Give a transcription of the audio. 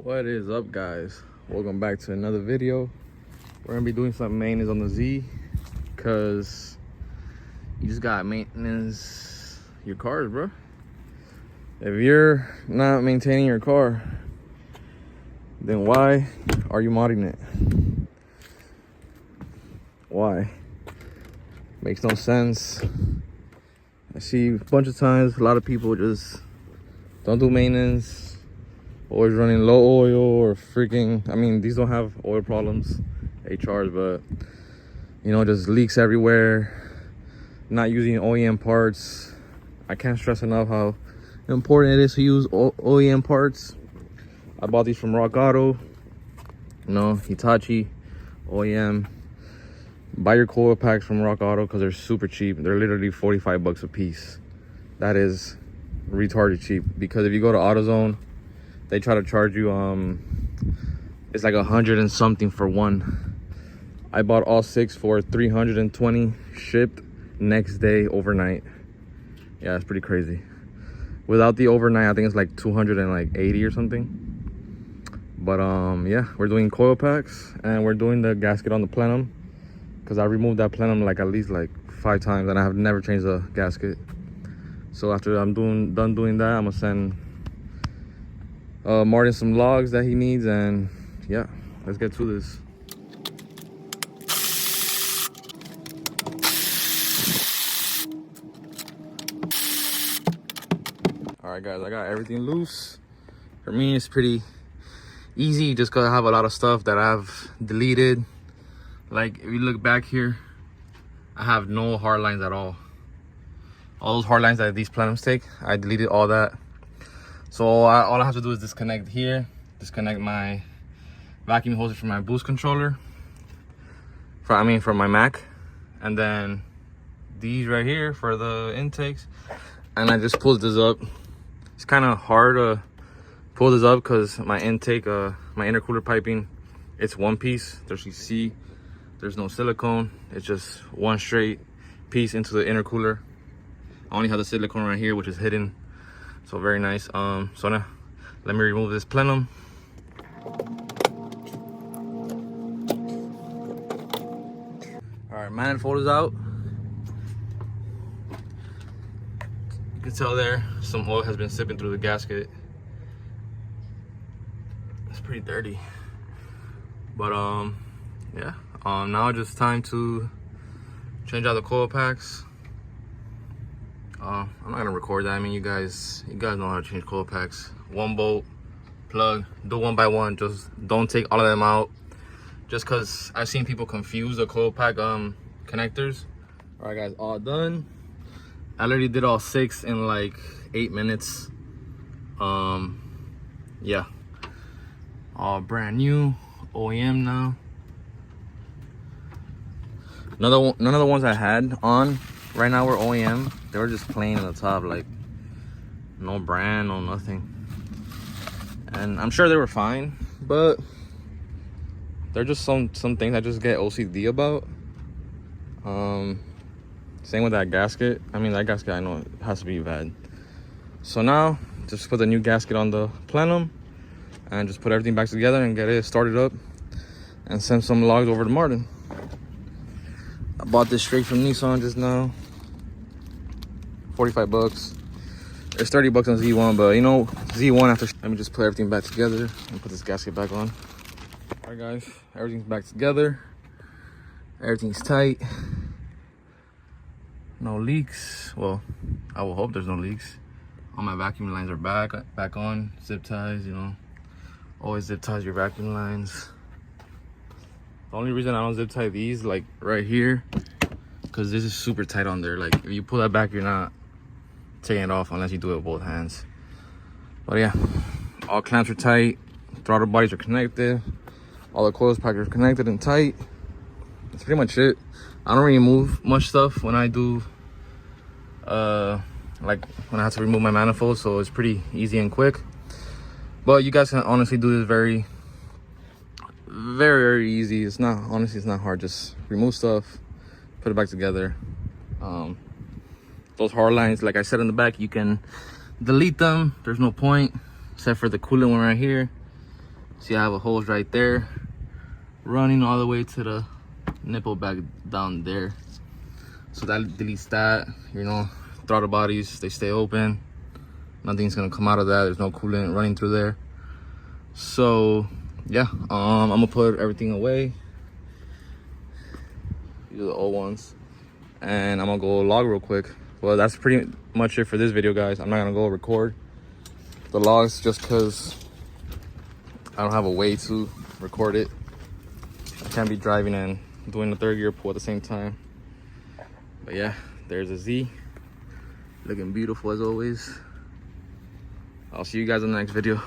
What is up, guys? Welcome back to another video. We're gonna be doing some maintenance on the Z because you just got maintenance your cars, bro. If you're not maintaining your car, then why are you modding it? Why? Makes no sense. I see a bunch of times a lot of people just don't do maintenance, always running low oil or freaking, I mean, these don't have oil problems, HRs, but you know, just leaks everywhere, not using OEM parts. I can't stress enough how important it is to use OEM parts. I bought these from Rock Auto, you know, Hitachi, OEM. Buy your coil packs from Rock Auto because they're super cheap. They're literally 45 bucks a piece. That is retarded cheap, because if you go to AutoZone, they try to charge you it's like 100 and something for one. I bought all 6 for 320, shipped next day overnight. Yeah, it's pretty crazy. Without the overnight, I think it's like 280 or something. But yeah, we're doing coil packs and we're doing the gasket on the plenum, because I removed that plenum like at least like 5 times and I have never changed the gasket. So after I'm done doing that, I'm gonna send Martin some logs that he needs, and yeah, let's get to this. All right, guys, I got everything loose. For me, it's pretty easy just because I have a lot of stuff that I've deleted. Like if you look back here, I have no hard lines at all. All those hard lines that these plenums take, I deleted all that. So all I have to do is disconnect here, disconnect my vacuum hoses from my boost controller, from my Mac, and then these right here for the intakes. And I just pulled this up. It's kind of hard to pull this up because my intake, my intercooler piping, it's one piece. There's, you see, there's no silicone. It's just one straight piece into the intercooler. I only have the silicone right here, which is hidden. So very nice. So now let me remove this plenum. All right, manifold is out. You can tell there some oil has been sipping through the gasket. It's pretty dirty, but yeah. Now just time to change out the coil packs. I'm not gonna record that. I mean, you guys know how to change coil packs. One bolt, plug, do one by one. Just don't take all of them out, just because I've seen people confuse the coil pack connectors. All right, guys, all done. I literally did all 6 in like 8 minutes. Yeah, all brand new, OEM now. None of the ones I had on right now were OEM. They were just plain on the top, like no brand, no nothing. And I'm sure they were fine, but they're just some things I just get OCD about. Same with that gasket. I mean, that gasket, I know it has to be bad. So now just put the new gasket on the plenum and just put everything back together and get it started up and send some logs over to Martin. I bought this straight from Nissan just now. 45 bucks. There's 30 bucks on Z1, but you know, Z1 after. Let me just put everything back together and put this gasket back on. All right, guys, everything's back together. Everything's tight. No leaks. Well, I will hope there's no leaks. All my vacuum lines are back on. Zip ties, you know. Always zip ties your vacuum lines. The only reason I don't zip tie these, like right here, because this is super tight on there. Like if you pull that back, you're not taking it off unless you do it with both hands. But yeah, all clamps are tight, throttle bodies are connected, all the coils packers are connected and tight. That's pretty much it. I don't really move much stuff when I do like when I have to remove my manifold, so it's pretty easy and quick. But you guys can honestly do this very, very easy. It's not, honestly, it's not hard. Just remove stuff, put it back together. Those hard lines, like I said in the back, you can delete them. There's no point, except for the coolant one right here. See, I have a hose right there running all the way to the nipple back down there. So that deletes that, you know. Throttle bodies, they stay open. Nothing's gonna come out of that. There's no coolant running through there. So yeah, I'm gonna put everything away. These are the old ones. And I'm gonna go log real quick. Well, that's pretty much it for this video, guys. I'm not gonna go record the logs just because I don't have a way to record it. I can't be driving and doing the third gear pull at the same time. But yeah, there's a Z. Looking beautiful as always. I'll see you guys in the next video.